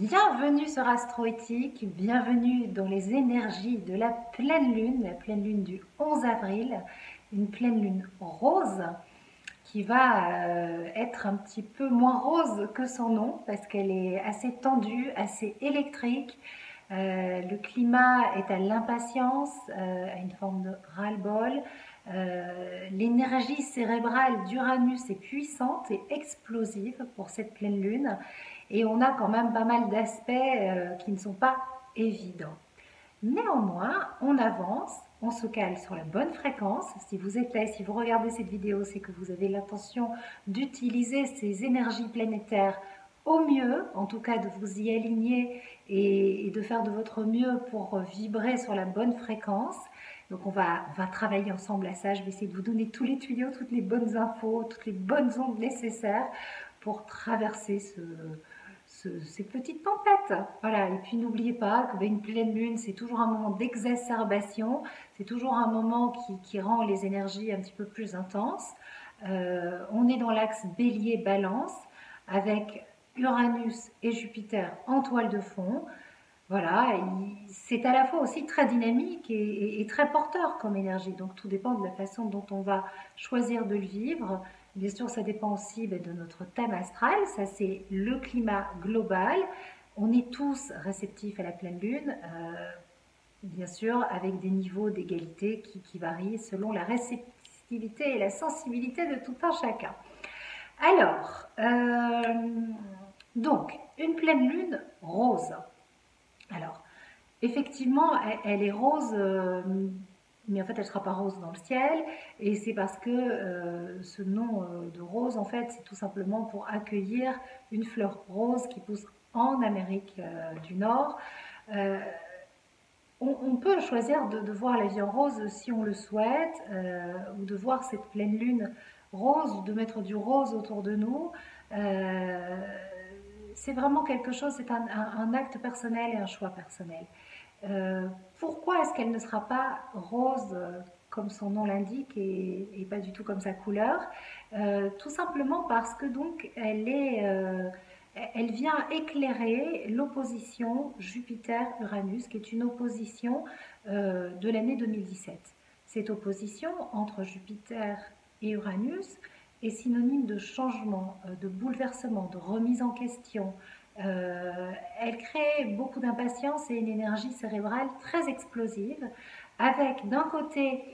Bienvenue sur Astroéthique, bienvenue dans les énergies de la pleine lune du 11 avril, une pleine lune rose qui va être un petit peu moins rose que son nom parce qu'elle est assez tendue, assez électrique. Le climat est à l'impatience, à une forme de ras-le-bol. L'énergie cérébrale d'Uranus est puissante et explosive pour cette pleine lune et on a quand même pas mal d'aspects qui ne sont pas évidents. Néanmoins, on avance, on se cale sur la bonne fréquence. Si vous êtes là, si vous regardez cette vidéo, c'est que vous avez l'intention d'utiliser ces énergies planétaires au mieux, en tout cas de vous y aligner et de faire de votre mieux pour vibrer sur la bonne fréquence. Donc on va travailler ensemble à ça. Je vais essayer de vous donner tous les tuyaux, toutes les bonnes infos, toutes les bonnes ondes nécessaires pour traverser ces petites tempêtes. Voilà. Et puis n'oubliez pas que une pleine lune, c'est toujours un moment d'exacerbation, c'est toujours un moment qui rend les énergies un petit peu plus intenses. On est dans l'axe bélier-balance avec Uranus et Jupiter en toile de fond. Voilà, c'est à la fois aussi très dynamique et très porteur comme énergie. Donc tout dépend de la façon dont on va choisir de le vivre. Bien sûr, ça dépend aussi de notre thème astral. Ça, c'est le climat global. On est tous réceptifs à la pleine lune, bien sûr, avec des niveaux d'égalité qui varient selon la réceptivité et la sensibilité de tout un chacun. Alors, donc, une pleine lune rose. Alors, effectivement, elle est rose, mais en fait, elle ne sera pas rose dans le ciel. Et c'est parce que ce nom de rose, en fait, c'est tout simplement pour accueillir une fleur rose qui pousse en Amérique du Nord. On peut choisir de voir la vie en rose si on le souhaite, ou de voir cette pleine lune rose, ou de mettre du rose autour de nous. C'est vraiment quelque chose, c'est un acte personnel et un choix personnel. Pourquoi est-ce qu'elle ne sera pas rose comme son nom l'indique et pas du tout comme sa couleur? Tout simplement parce que donc elle vient éclairer l'opposition Jupiter-Uranus, qui est une opposition de l'année 2017. Cette opposition entre Jupiter et Uranus est synonyme de changement, de bouleversement, de remise en question. Elle crée beaucoup d'impatience et une énergie cérébrale très explosive, avec d'un côté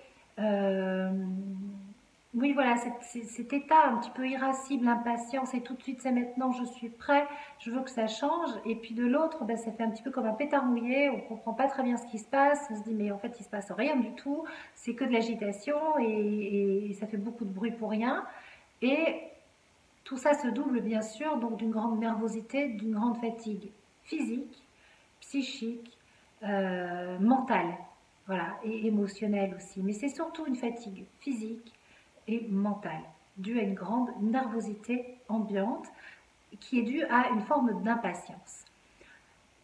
oui, voilà, cet état un petit peu irascible, impatience, et tout de suite c'est maintenant, je suis prêt, je veux que ça change. Et puis de l'autre, ça fait un petit peu comme un pétard mouillé, on ne comprend pas très bien ce qui se passe, on se dit mais en fait il ne se passe rien du tout, c'est que de l'agitation et ça fait beaucoup de bruit pour rien. Et tout ça se double bien sûr donc d'une grande nervosité, d'une grande fatigue physique, psychique, mentale, voilà, et émotionnelle aussi. Mais c'est surtout une fatigue physique et mentale, due à une grande nervosité ambiante qui est due à une forme d'impatience.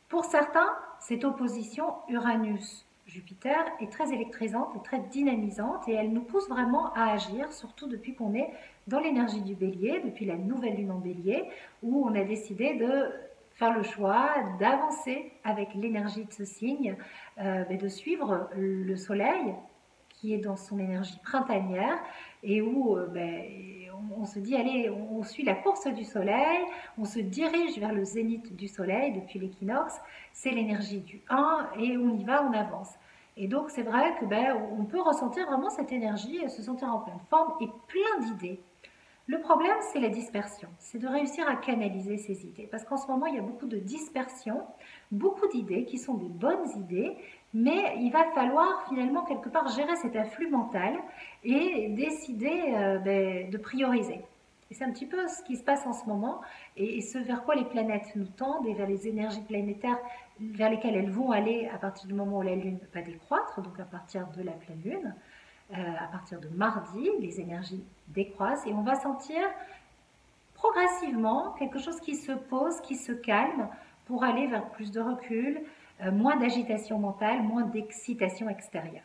Pour certains, cette opposition Uranus-Jupiter est très électrisante et très dynamisante et elle nous pousse vraiment à agir, surtout depuis qu'on est dans l'énergie du bélier, depuis la nouvelle lune en bélier, où on a décidé de faire le choix d'avancer avec l'énergie de ce signe, de suivre le soleil qui est dans son énergie printanière et où on se dit allez, on suit la course du soleil, on se dirige vers le zénith du soleil depuis l'équinoxe, c'est l'énergie du 1 et on y va, on avance. Et donc c'est vrai que on peut ressentir vraiment cette énergie, se sentir en pleine forme et plein d'idées. Le problème, c'est la dispersion, c'est de réussir à canaliser ces idées. Parce qu'en ce moment, il y a beaucoup de dispersion, beaucoup d'idées qui sont des bonnes idées, mais il va falloir finalement quelque part gérer cet afflux mental et décider de prioriser. Et c'est un petit peu ce qui se passe en ce moment et ce vers quoi les planètes nous tendent et vers les énergies planétaires vers lesquelles elles vont aller à partir du moment où la Lune va décroître, donc à partir de la pleine Lune. À partir de mardi, les énergies décroissent et on va sentir progressivement quelque chose qui se pose, qui se calme pour aller vers plus de recul, moins d'agitation mentale, moins d'excitation extérieure.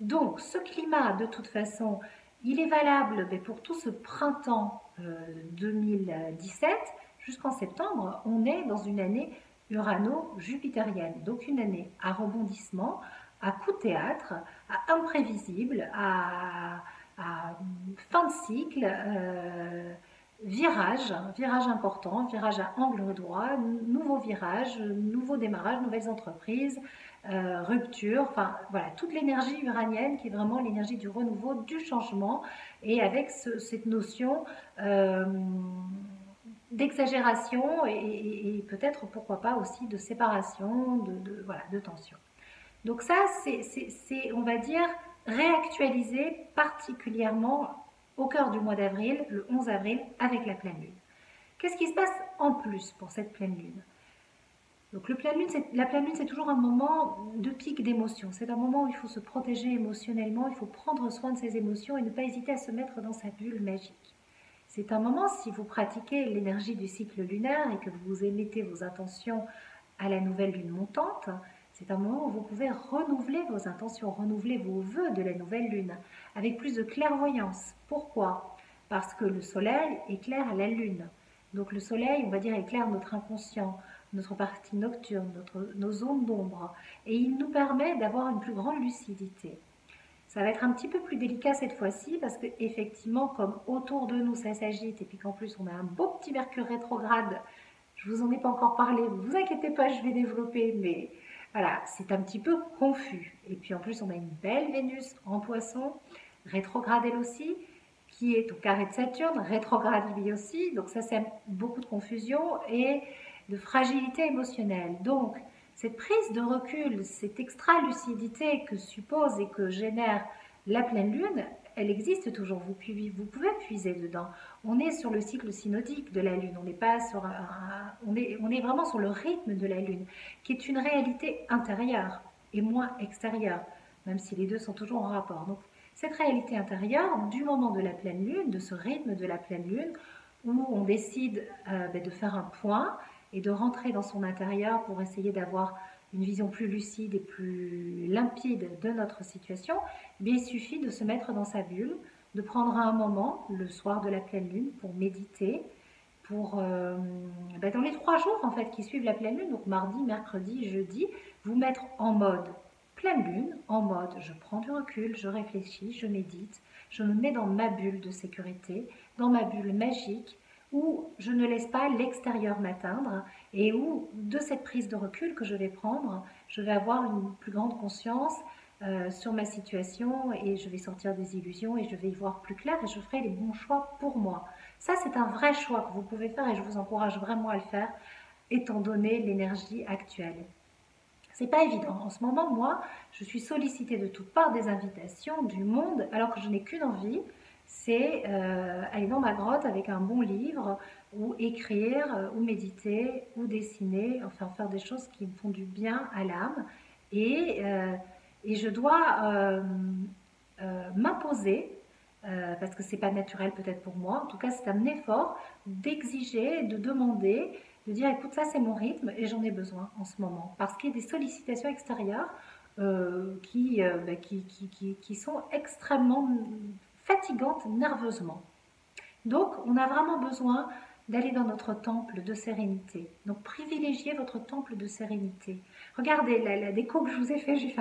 Donc ce climat, de toute façon, il est valable pour tout ce printemps 2017 jusqu'en septembre, on est dans une année urano-jupitérienne, donc une année à rebondissement, à coup de théâtre, à imprévisible, à fin de cycle, virage important, virage à angle droit, nouveau virage, nouveau démarrage, nouvelles entreprises, rupture, enfin voilà, toute l'énergie uranienne qui est vraiment l'énergie du renouveau, du changement, et avec cette notion d'exagération et peut-être pourquoi pas aussi de séparation, voilà, de tension. Donc ça, c'est, on va dire, réactualisé particulièrement au cœur du mois d'avril, le 11 avril, avec la pleine lune. Qu'est-ce qui se passe en plus pour cette pleine lune? Donc la pleine lune, c'est toujours un moment de pic d'émotions. C'est un moment où il faut se protéger émotionnellement, il faut prendre soin de ses émotions et ne pas hésiter à se mettre dans sa bulle magique. C'est un moment, si vous pratiquez l'énergie du cycle lunaire et que vous émettez vos intentions à la nouvelle lune montante, c'est un moment où vous pouvez renouveler vos intentions, renouveler vos vœux de la nouvelle lune avec plus de clairvoyance. Pourquoi? Parce que le soleil éclaire la lune. Donc le soleil, on va dire, éclaire notre inconscient, notre partie nocturne, nos zones d'ombre, et il nous permet d'avoir une plus grande lucidité. Ça va être un petit peu plus délicat cette fois-ci parce que effectivement, comme autour de nous ça s'agite et puis qu'en plus on a un beau petit Mercure rétrograde, je vous en ai pas encore parlé, ne vous inquiétez pas, je vais développer, mais voilà, c'est un petit peu confus. Et puis en plus on a une belle Vénus en Poisson, rétrograde elle aussi, qui est au carré de Saturne, rétrograde lui aussi, donc ça c'est beaucoup de confusion et de fragilité émotionnelle. Donc cette prise de recul, cette extra-lucidité que suppose et que génère la pleine lune, elle existe toujours, vous pouvez puiser dedans. On est sur le cycle synodique de la lune, on n'est pas sur on est vraiment sur le rythme de la lune, qui est une réalité intérieure et moins extérieure, même si les deux sont toujours en rapport. Donc cette réalité intérieure, du moment de la pleine lune, de ce rythme de la pleine lune, où on décide de faire un point et de rentrer dans son intérieur pour essayer d'avoir une vision plus lucide et plus limpide de notre situation, bien, il suffit de se mettre dans sa bulle, de prendre un moment, le soir de la pleine lune, pour méditer, pour, dans les 3 jours en fait qui suivent la pleine lune, donc mardi, mercredi, jeudi, vous mettre en mode pleine lune, en mode je prends du recul, je réfléchis, je médite, je me mets dans ma bulle de sécurité, dans ma bulle magique, où je ne laisse pas l'extérieur m'atteindre et où de cette prise de recul que je vais prendre, je vais avoir une plus grande conscience sur ma situation et je vais sortir des illusions et je vais y voir plus clair et je ferai les bons choix pour moi. Ça, c'est un vrai choix que vous pouvez faire et je vous encourage vraiment à le faire étant donné l'énergie actuelle. C'est pas évident. En ce moment, moi, je suis sollicitée de toutes parts des invitations du monde alors que je n'ai qu'une envie, c'est aller dans ma grotte avec un bon livre ou écrire ou méditer ou dessiner, enfin faire des choses qui me font du bien à l'âme et, je dois m'imposer parce que c'est pas naturel peut-être pour moi, en tout cas c'est un effort d'exiger, de demander, de dire écoute ça c'est mon rythme et j'en ai besoin en ce moment parce qu'il y a des sollicitations extérieures qui sont extrêmement fatigantes nerveusement. Donc on a vraiment besoin d'aller dans notre temple de sérénité. Donc privilégiez votre temple de sérénité. Regardez la déco que je vous ai fait, j'ai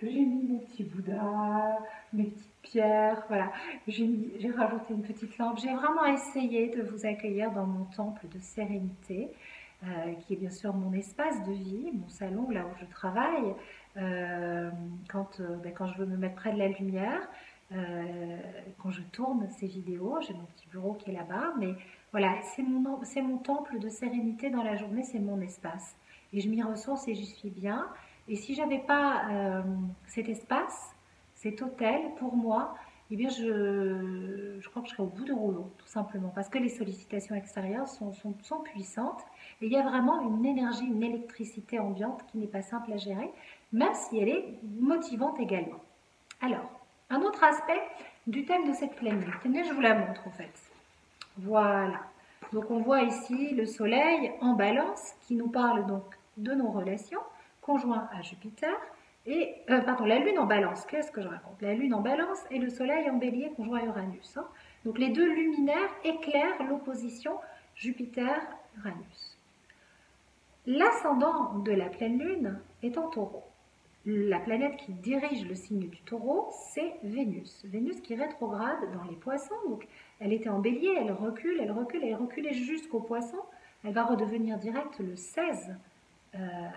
mis mon petit Bouddha, mes petites pierres, voilà. J'ai rajouté une petite lampe. J'ai vraiment essayé de vous accueillir dans mon temple de sérénité, qui est bien sûr mon espace de vie, mon salon là où je travaille, quand je veux me mettre près de la lumière. Quand je tourne ces vidéos, j'ai mon petit bureau qui est là-bas, mais voilà, c'est mon temple de sérénité dans la journée, c'est mon espace. Et je m'y ressource et j'y suis bien. Et si j'avais pas cet espace, cet hôtel pour moi, eh bien je crois que je serais au bout du rouleau, tout simplement, parce que les sollicitations extérieures sont puissantes. Et il y a vraiment une énergie, une électricité ambiante qui n'est pas simple à gérer, même si elle est motivante également. Alors, un autre aspect du thème de cette pleine lune, tenez, je vous la montre en fait. Voilà. Donc on voit ici le soleil en balance qui nous parle donc de nos relations, conjoint à Jupiter, et, la lune en balance, qu'est-ce que je raconte? La lune en balance et le soleil en bélier conjoint à Uranus. Hein. Donc les deux luminaires éclairent l'opposition Jupiter Uranus. L'ascendant de la pleine lune est en taureau. La planète qui dirige le signe du taureau, c'est Vénus. Vénus qui rétrograde dans les poissons. Donc, elle était en bélier, elle recule, elle recule, elle est reculée jusqu'au poisson. Elle va redevenir directe le 16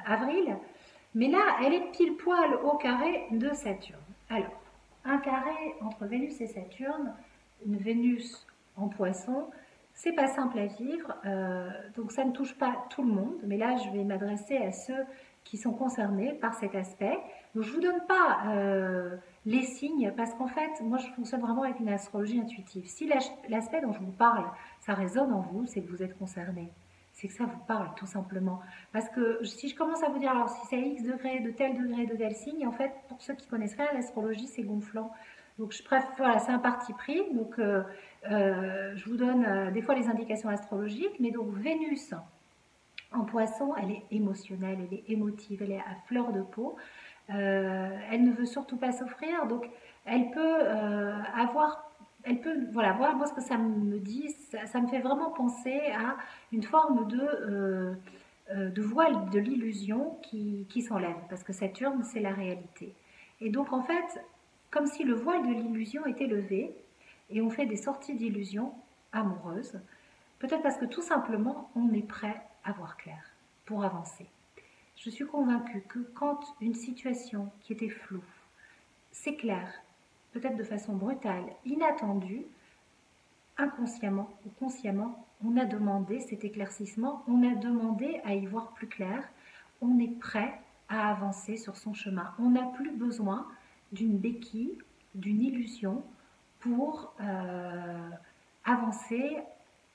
avril. Mais là, elle est pile poil au carré de Saturne. Alors, un carré entre Vénus et Saturne, une Vénus en poisson, c'est pas simple à vivre, donc ça ne touche pas tout le monde, mais là je vais m'adresser à ceux qui sont concernés par cet aspect. Donc je ne vous donne pas les signes, parce qu'en fait, moi je fonctionne vraiment avec une astrologie intuitive. Si l'aspect dont je vous parle, ça résonne en vous, c'est que vous êtes concerné. C'est que ça vous parle tout simplement. Parce que si je commence à vous dire, alors si c'est X degrés, de tel signe, en fait, pour ceux qui connaissent rien, l'astrologie c'est gonflant. Donc je préfère, voilà, c'est un parti pris. Donc je vous donne des fois les indications astrologiques, mais donc Vénus en poisson, elle est émotionnelle, elle est émotive, elle est à fleur de peau. Elle ne veut surtout pas s'offrir, donc elle peut voilà, moi ce que ça me dit, ça me fait vraiment penser à une forme de voile de l'illusion qui s'enlève, parce que Saturne, c'est la réalité. Et donc en fait, comme si le voile de l'illusion était levé, et on fait des sorties d'illusion amoureuses, peut-être parce que tout simplement, on est prêt à voir clair pour avancer. Je suis convaincue que quand une situation qui était floue s'éclaire, peut-être de façon brutale, inattendue, inconsciemment ou consciemment, on a demandé cet éclaircissement, on a demandé à y voir plus clair, on est prêt à avancer sur son chemin. On n'a plus besoin d'une béquille, d'une illusion pour avancer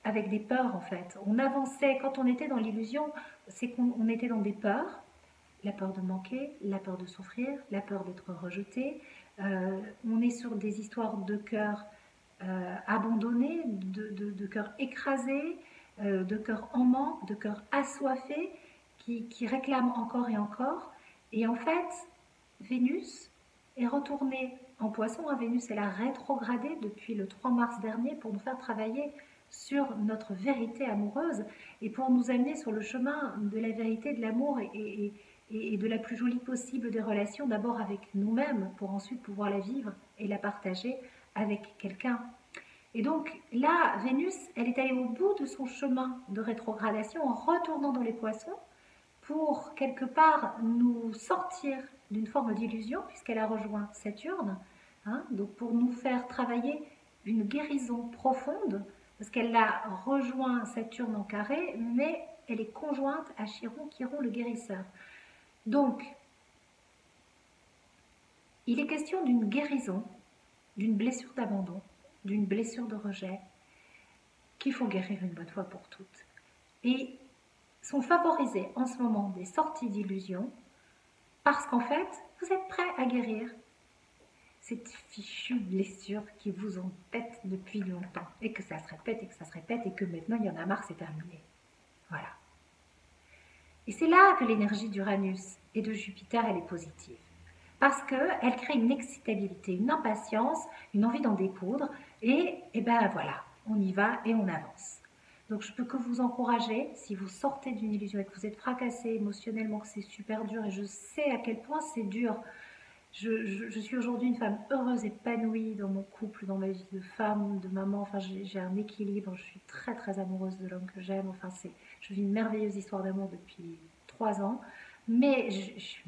avec des peurs en fait. On avançait, quand on était dans l'illusion, c'est qu'on était dans des peurs, la peur de manquer, la peur de souffrir, la peur d'être rejeté. On est sur des histoires de cœur abandonné, de cœur écrasé, de cœur en manque, de cœur assoiffé, qui réclament encore et encore. Et en fait, Vénus est retournée en poisson. Vénus, elle a rétrogradé depuis le 3 mars dernier pour nous faire travailler sur notre vérité amoureuse et pour nous amener sur le chemin de la vérité, de l'amour et de la plus jolie possible des relations, d'abord avec nous-mêmes pour ensuite pouvoir la vivre et la partager avec quelqu'un. Et donc là, Vénus, elle est allée au bout de son chemin de rétrogradation en retournant dans les poissons pour quelque part nous sortir d'une forme d'illusion puisqu'elle a rejoint Saturne, hein, donc pour nous faire travailler une guérison profonde parce qu'elle a rejoint Saturne en carré, mais elle est conjointe à Chiron, Chiron le guérisseur. Donc, il est question d'une guérison, d'une blessure d'abandon, d'une blessure de rejet, qu'il faut guérir une bonne fois pour toutes. Et sont favorisées en ce moment des sorties d'illusions parce qu'en fait, vous êtes prêts à guérir cette fichue blessure qui vous embête depuis longtemps et que ça se répète et que ça se répète et que maintenant il y en a marre, c'est terminé. Voilà. Et c'est là que l'énergie d'Uranus et de Jupiter, elle est positive. Parce qu'elle crée une excitabilité, une impatience, une envie d'en découdre et ben voilà, on y va et on avance. Donc je peux que vous encourager, si vous sortez d'une illusion et que vous êtes fracassé émotionnellement, que c'est super dur, et je sais à quel point c'est dur. Je suis aujourd'hui une femme heureuse, épanouie dans mon couple, dans ma vie de femme, de maman, enfin j'ai un équilibre, je suis très très amoureuse de l'homme que j'aime, enfin je vis une merveilleuse histoire d'amour depuis 3 ans. Mais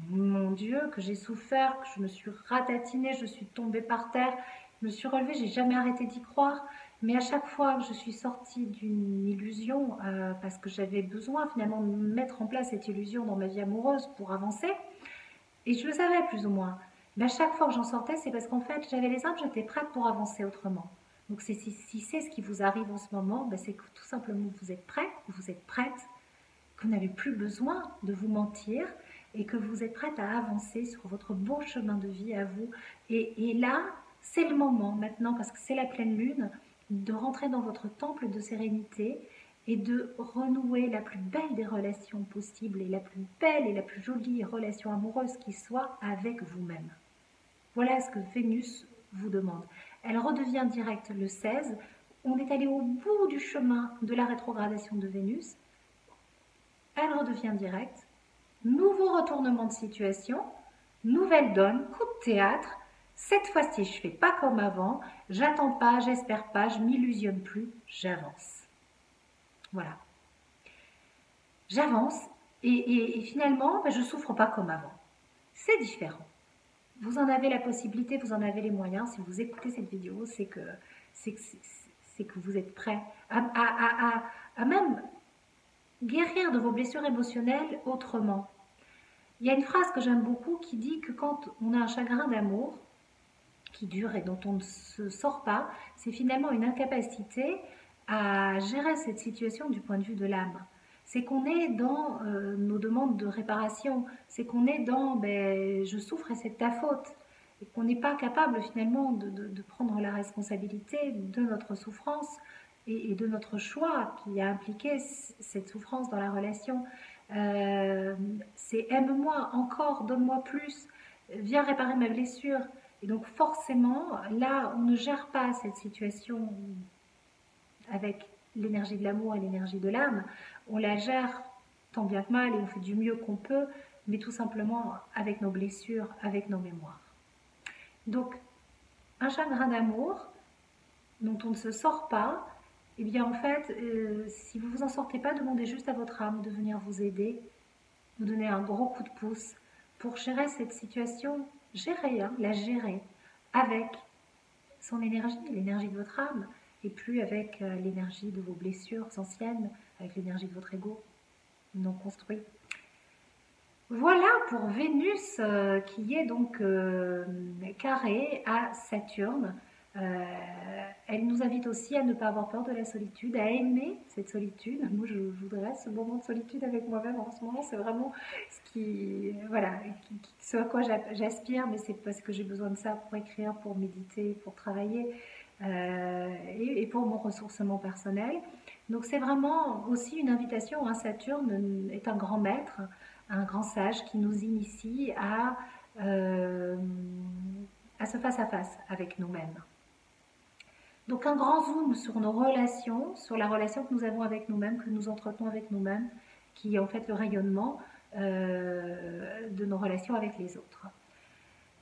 mon Dieu, que j'ai souffert, que je me suis ratatinée, je suis tombée par terre, je me suis relevée, j'ai jamais arrêté d'y croire. Mais à chaque fois que je suis sortie d'une illusion, parce que j'avais besoin finalement de mettre en place cette illusion dans ma vie amoureuse pour avancer, et je le savais plus ou moins, mais à chaque fois que j'en sortais, c'est parce qu'en fait j'avais les armes, j'étais prête pour avancer autrement. Donc si c'est ce qui vous arrive en ce moment, c'est que tout simplement vous êtes prêt, vous êtes prête, que vous n'avez plus besoin de vous mentir et que vous êtes prête à avancer sur votre beau chemin de vie à vous. Et là, c'est le moment maintenant, parce que c'est la pleine lune, de rentrer dans votre temple de sérénité et de renouer la plus belle des relations possibles et la plus belle et la plus jolie relation amoureuse qui soit avec vous-même. Voilà ce que Vénus vous demande. Elle redevient directe le 16. On est allé au bout du chemin de la rétrogradation de Vénus. elle redevient directe. Nouveau retournement de situation, nouvelle donne, coup de théâtre. Cette fois-ci, je ne fais pas comme avant, j'attends pas, j'espère pas, je m'illusionne plus, j'avance. Voilà. J'avance et finalement, ben, je ne souffre pas comme avant. C'est différent. Vous en avez la possibilité, vous en avez les moyens. Si vous écoutez cette vidéo, c'est que vous êtes prêt à même guérir de vos blessures émotionnelles autrement. Il y a une phrase que j'aime beaucoup qui dit que quand on a un chagrin d'amour qui dure et dont on ne se sort pas, c'est finalement une incapacité à gérer cette situation du point de vue de l'âme. C'est qu'on est dans nos demandes de réparation, c'est qu'on est dans je souffre et c'est de ta faute, et qu'on n'est pas capable finalement de prendre la responsabilité de notre souffrance et de notre choix qui a impliqué cette souffrance dans la relation. C'est aime-moi encore, donne-moi plus, viens réparer ma blessure. Et donc forcément, là, on ne gère pas cette situation avec l'énergie de l'amour et l'énergie de l'âme. On la gère tant bien que mal et on fait du mieux qu'on peut, mais tout simplement avec nos blessures, avec nos mémoires. Donc, un chagrin d'amour dont on ne se sort pas, eh bien en fait, si vous ne vous en sortez pas, demandez juste à votre âme de venir vous aider, vous donner un gros coup de pouce pour gérer cette situation, la gérer avec son énergie, l'énergie de votre âme, et plus avec l'énergie de vos blessures anciennes, avec l'énergie de votre ego non construit. Voilà pour Vénus qui est donc carrée à Saturne. Elle nous invite aussi à ne pas avoir peur de la solitude, à aimer cette solitude. Moi, je voudrais ce moment de solitude avec moi-même en ce moment. C'est vraiment ce à quoi j'aspire, mais c'est parce que j'ai besoin de ça pour écrire, pour méditer, pour travailler et pour mon ressourcement personnel. Donc, c'est vraiment aussi une invitation. Saturne est un grand maître, un grand sage qui nous initie à ce face-à-face avec nous-mêmes. Donc un grand zoom sur nos relations, sur la relation que nous avons avec nous-mêmes, que nous entretenons avec nous-mêmes, qui est en fait le rayonnement de nos relations avec les autres.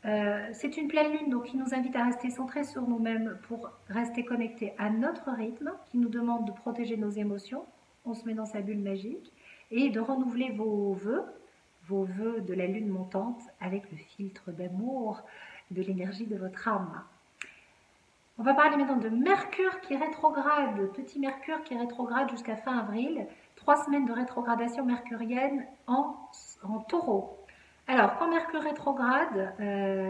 C'est une pleine lune donc qui nous invite à rester centrés sur nous-mêmes pour rester connectés à notre rythme, qui nous demande de protéger nos émotions. On se met dans sa bulle magique et de renouveler vos vœux de la lune montante avec le filtre d'amour de l'énergie de votre âme. On va parler maintenant de Mercure qui rétrograde, petit Mercure qui rétrograde jusqu'à fin avril, 3 semaines de rétrogradation mercurienne en taureau. Alors, quand Mercure rétrograde,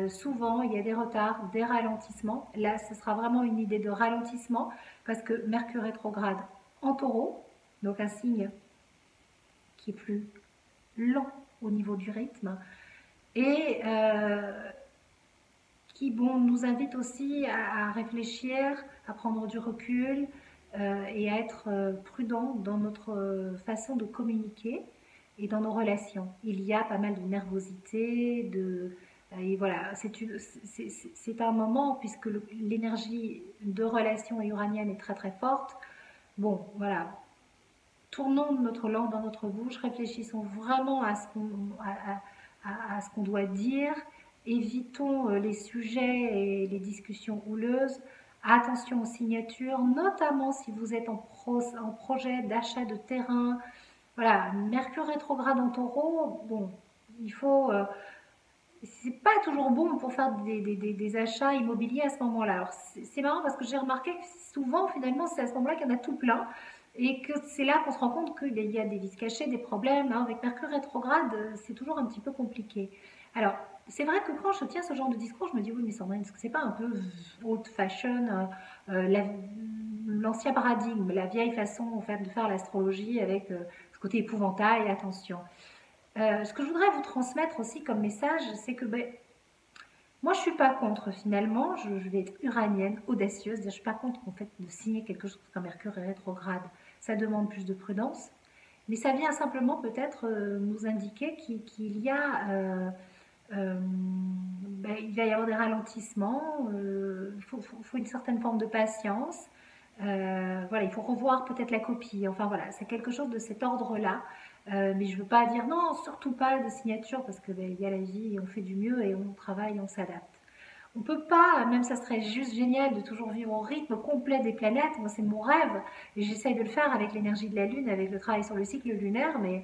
souvent il y a des retards, des ralentissements. Là, ce sera vraiment une idée de ralentissement parce que Mercure rétrograde en taureau, donc un signe qui est plus lent au niveau du rythme et qui nous invite aussi à réfléchir, à prendre du recul et à être prudent dans notre façon de communiquer et dans nos relations. Il y a pas mal de nervosité, et voilà, c'est un moment, puisque l'énergie de relation uranienne est très très forte. Bon, voilà, tournons notre langue dans notre bouche, réfléchissons vraiment à ce qu'on doit dire, évitons les sujets et les discussions houleuses, attention aux signatures, notamment si vous êtes en projet d'achat de terrain. Voilà, Mercure rétrograde en taureau, bon, il faut... c'est pas toujours bon pour faire des achats immobiliers à ce moment-là. Alors c'est marrant parce que j'ai remarqué que souvent finalement c'est à ce moment-là qu'il y en a tout plein et que c'est là qu'on se rend compte qu'il y a des vices cachés, des problèmes. Avec Mercure rétrograde, c'est toujours un petit peu compliqué. Alors c'est vrai que quand je tiens ce genre de discours, je me dis oui mais Sandrine, est-ce que c'est pas un peu old fashion, l'ancien paradigme, la vieille façon en fait de faire l'astrologie avec ce côté épouvantail, attention. Ce que je voudrais vous transmettre aussi comme message, c'est que moi je ne suis pas contre finalement, je vais être uranienne, audacieuse, je ne suis pas contre en fait de signer quelque chose quand Mercure est rétrograde, ça demande plus de prudence, mais ça vient simplement peut-être nous indiquer qu'il y a, il va y avoir des ralentissements, faut une certaine forme de patience, voilà, il faut revoir peut-être la copie, enfin voilà, c'est quelque chose de cet ordre-là. Mais je veux pas dire non, surtout pas de signature parce que ben, il y a la vie et on fait du mieux et on travaille, on s'adapte. On peut pas, même ça serait juste génial de toujours vivre au rythme complet des planètes. Moi, c'est mon rêve et j'essaye de le faire avec l'énergie de la Lune, avec le travail sur le cycle lunaire. Mais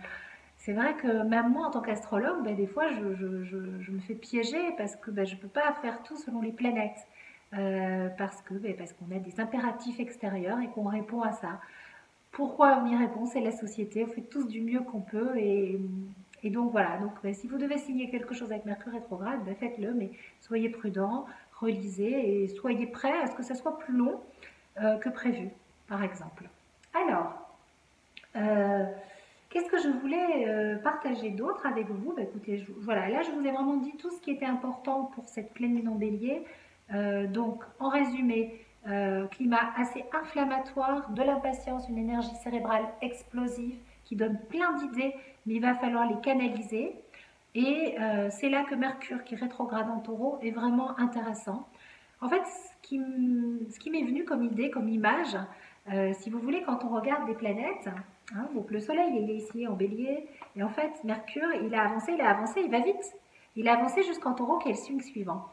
c'est vrai que même moi, en tant qu'astrologue, ben, des fois, je me fais piéger parce que ben, je ne peux pas faire tout selon les planètes. Parce qu'on a des impératifs extérieurs et qu'on répond à ça. Pourquoi on y répond? C'est la société. On fait tous du mieux qu'on peut et donc voilà. Donc ben, si vous devez signer quelque chose avec Mercure rétrograde, ben, faites-le, mais soyez prudent, relisez et soyez prêts à ce que ça soit plus long que prévu, par exemple. Alors, euh, qu'est-ce que je voulais partager d'autre avec vous? Bah, écoutez, voilà, là je vous ai vraiment dit tout ce qui était important pour cette pleine lune en bélier. Donc, en résumé, climat assez inflammatoire, de l'impatience, une énergie cérébrale explosive qui donne plein d'idées, mais il va falloir les canaliser. Et c'est là que Mercure, qui rétrograde en taureau, est vraiment intéressant. En fait, ce qui m'est venu comme idée, comme image, si vous voulez, quand on regarde des planètes, hein, donc le Soleil il est ici en bélier, et en fait Mercure il a avancé, il va vite. Il a avancé jusqu'en taureau qui est le signe suivant.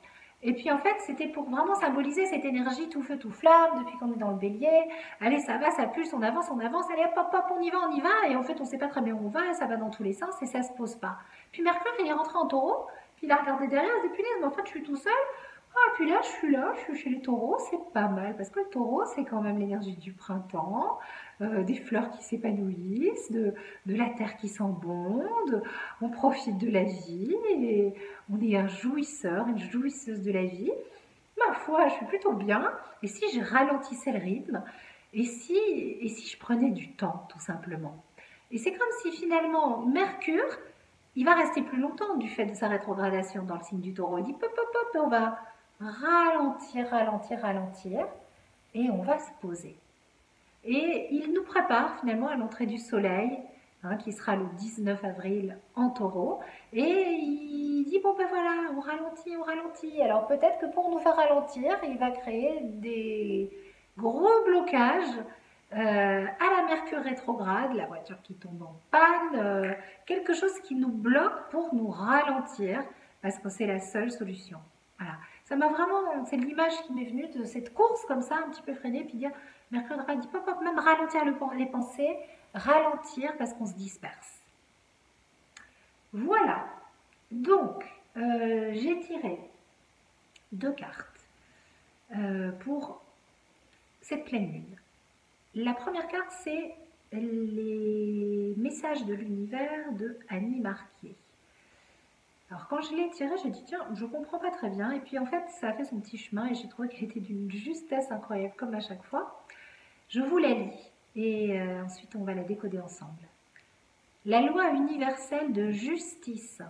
Et puis en fait c'était pour vraiment symboliser cette énergie tout feu tout flamme depuis qu'on est dans le bélier. Allez ça va, ça pulse, on avance, allez hop hop hop on y va. Et en fait on ne sait pas très bien où on va, ça va dans tous les sens et ça ne se pose pas. Puis Mercure il est rentré en taureau, puis il a regardé derrière, il s'est dit punaise mais en fait je suis tout seul. Ah, puis là, je suis chez les taureaux, c'est pas mal, parce que le taureau, c'est quand même l'énergie du printemps, des fleurs qui s'épanouissent, de la terre qui sent bon, on profite de la vie, et on est un jouisseur, une jouisseuse de la vie. Ma foi, je suis plutôt bien, et si je ralentissais le rythme, et si je prenais du temps, tout simplement. Et c'est comme si finalement, Mercure, il va rester plus longtemps du fait de sa rétrogradation dans le signe du taureau. Il dit, pop, pop, pop, on va ralentir, ralentir, ralentir, et on va se poser. Et il nous prépare finalement à l'entrée du soleil, hein, qui sera le 19 avril en taureau, et il dit, bon ben voilà, on ralentit, on ralentit. Alors peut-être que pour nous faire ralentir, il va créer des gros blocages à la Mercure rétrograde, la voiture qui tombe en panne, quelque chose qui nous bloque pour nous ralentir, parce que c'est la seule solution. Voilà. Ça m'a vraiment, c'est l'image qui m'est venue de cette course comme ça, un petit peu freinée, puis dire, Mercure rétrograde dit, pop, pop, même ralentir les pensées, ralentir parce qu'on se disperse. Voilà. Donc, j'ai tiré 2 cartes pour cette pleine lune. La première carte, c'est les messages de l'univers de Annie Marquier. Alors quand je l'ai tiré, j'ai dit tiens, je comprends pas très bien. Et puis en fait, ça a fait son petit chemin et j'ai trouvé qu'elle était d'une justesse incroyable, comme à chaque fois. Je vous la lis et ensuite on va la décoder ensemble. La loi universelle de justice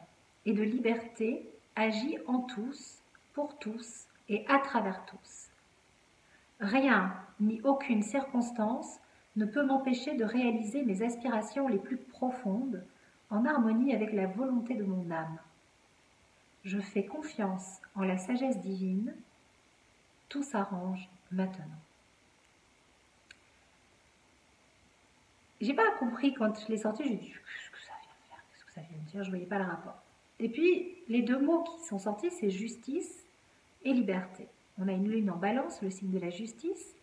et de liberté agit en tous, pour tous et à travers tous. Rien ni aucune circonstance ne peut m'empêcher de réaliser mes aspirations les plus profondes en harmonie avec la volonté de mon âme. Je fais confiance en la sagesse divine, tout s'arrange maintenant. J'ai pas compris quand je l'ai sorti, j'ai dit qu'est-ce que ça vient de faire, qu'est-ce que ça vient de dire, je voyais pas le rapport. Et puis les 2 mots qui sont sortis, c'est justice et liberté. On a une lune en balance, le signe de la justice,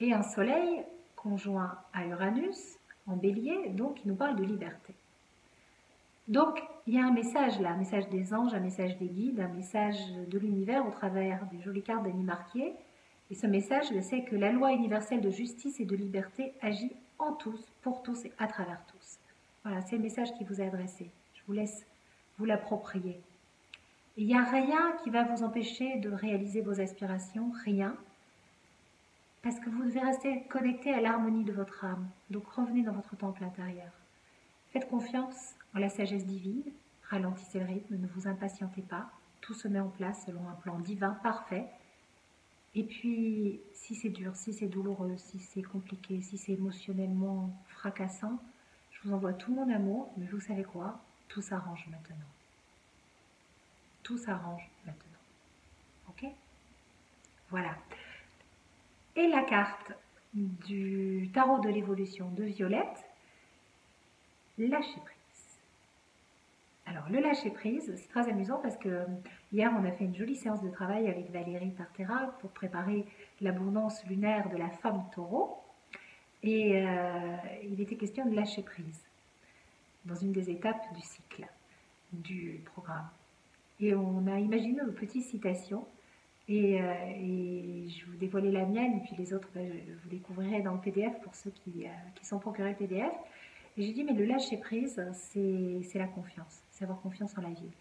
et un soleil conjoint à Uranus en bélier, donc qui nous parle de liberté. Donc il y a un message là, un message des anges, un message des guides, un message de l'univers au travers des jolies cartes d'Annie Marquier. Et ce message, c'est que la loi universelle de justice et de liberté agit en tous, pour tous et à travers tous. Voilà, c'est le message qui vous est adressé. Je vous laisse vous l'approprier. Il n'y a rien qui va vous empêcher de réaliser vos aspirations, rien. Parce que vous devez rester connecté à l'harmonie de votre âme. Donc revenez dans votre temple intérieur. Faites confiance en la sagesse divine, ralentissez le rythme, ne vous impatientez pas. Tout se met en place selon un plan divin parfait. Et puis, si c'est dur, si c'est douloureux, si c'est compliqué, si c'est émotionnellement fracassant, je vous envoie tout mon amour, mais vous savez quoi? Tout s'arrange maintenant. Tout s'arrange maintenant. Ok? Voilà. Et la carte du tarot de l'évolution de Violette, lâcher prise. Alors, le lâcher prise, c'est très amusant parce que hier, on a fait une jolie séance de travail avec Valérie Tartera pour préparer l'abondance lunaire de la femme taureau. Et il était question de lâcher prise dans une des étapes du cycle du programme. Et on a imaginé nos petites citations. Et je vous dévoilais la mienne, et puis les autres, vous découvrirez dans le PDF pour ceux qui sont procurés le PDF. Et j'ai dit, mais le lâcher prise, c'est la confiance, c'est avoir confiance en la vie.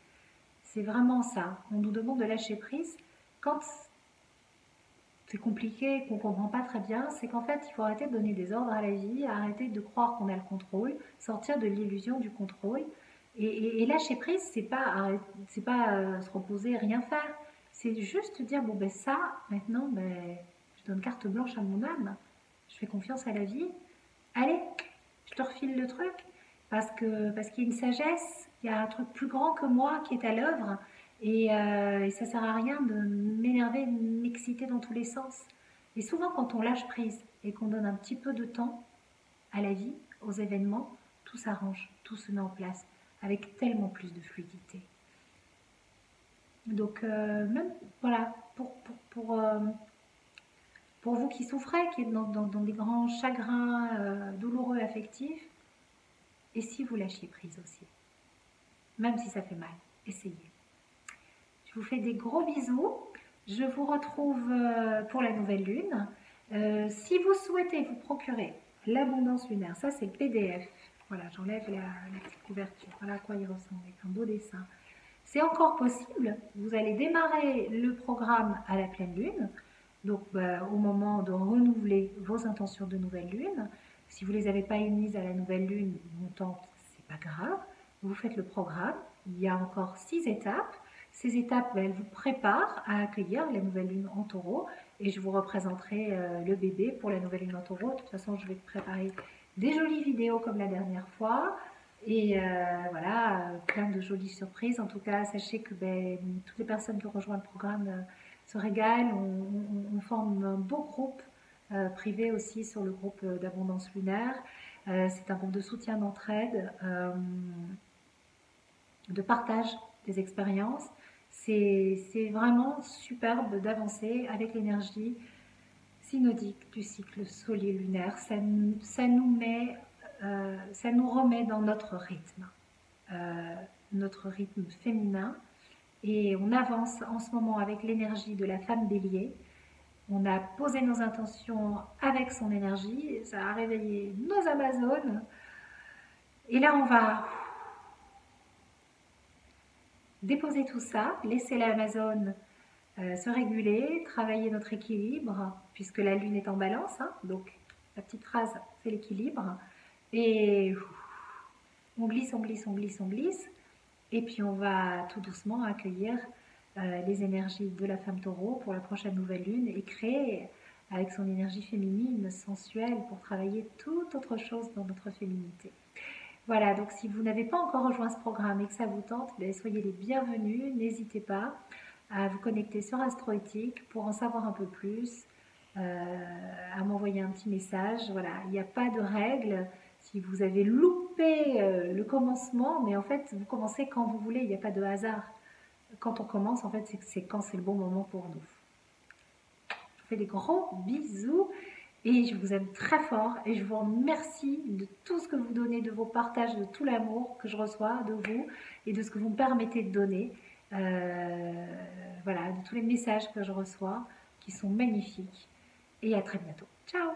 C'est vraiment ça. On nous demande de lâcher prise quand c'est compliqué, qu'on ne comprend pas très bien, c'est qu'en fait, il faut arrêter de donner des ordres à la vie, arrêter de croire qu'on a le contrôle, sortir de l'illusion du contrôle. Et lâcher prise, c'est pas se reposer, rien faire. C'est juste dire, bon ben ça, maintenant, ben, je donne carte blanche à mon âme, je fais confiance à la vie. Allez, je te refile le truc, parce qu'il y a une sagesse, il y a un truc plus grand que moi qui est à l'œuvre, et ça sert à rien de m'énerver, de m'exciter dans tous les sens. Et souvent, quand on lâche prise et qu'on donne un petit peu de temps à la vie, aux événements, tout s'arrange, tout se met en place, avec tellement plus de fluidité. Donc, même, voilà, pour vous qui souffrez, qui êtes dans des grands chagrins douloureux affectifs, et si vous lâchiez prise aussi, même si ça fait mal, essayez. Je vous fais des gros bisous. Je vous retrouve pour la nouvelle lune. Si vous souhaitez vous procurer l'abondance lunaire, ça c'est le PDF. Voilà, j'enlève la petite couverture. Voilà à quoi il ressemble, avec un beau dessin. C'est encore possible. Vous allez démarrer le programme à la pleine lune. Donc, au moment de renouveler vos intentions de nouvelle lune. Si vous ne les avez pas émises à la nouvelle lune montante, c'est pas grave. Vous faites le programme. Il y a encore 6 étapes. Ces étapes, elles vous préparent à accueillir la nouvelle lune en taureau. Et je vous représenterai le bébé pour la nouvelle lune en taureau. De toute façon, je vais préparer des jolies vidéos comme la dernière fois. Et voilà, plein de jolies surprises. En tout cas, sachez que toutes les personnes qui ont rejoint le programme se régalent. On forme un beau groupe privé aussi sur le groupe d'abondance lunaire. C'est un groupe de soutien, d'entraide, de partage des expériences. C'est vraiment superbe d'avancer avec l'énergie synodique du cycle soli-lunaire. Ça nous remet dans notre rythme féminin. Et on avance en ce moment avec l'énergie de la femme bélier. On a posé nos intentions avec son énergie. Ça a réveillé nos Amazones. Et là, on va déposer tout ça, laisser l'Amazone se réguler, travailler notre équilibre, puisque la lune est en balance. Donc, la petite phrase, c'est l'équilibre. Et on glisse, on glisse, on glisse, on glisse. Et puis on va tout doucement accueillir les énergies de la femme taureau pour la prochaine nouvelle lune et créer avec son énergie féminine, sensuelle, pour travailler toute autre chose dans notre féminité. Voilà, donc si vous n'avez pas encore rejoint ce programme et que ça vous tente, soyez les bienvenus, n'hésitez pas à vous connecter sur Astroéthique pour en savoir un peu plus, à m'envoyer un petit message. Voilà, il n'y a pas de règles. Si vous avez loupé le commencement, mais en fait, vous commencez quand vous voulez, il n'y a pas de hasard. Quand on commence, en fait, c'est quand c'est le bon moment pour nous. Je vous fais des gros bisous et je vous aime très fort et je vous remercie de tout ce que vous donnez, de vos partages, de tout l'amour que je reçois de vous et de ce que vous me permettez de donner. Voilà, de tous les messages que je reçois qui sont magnifiques. Et à très bientôt. Ciao!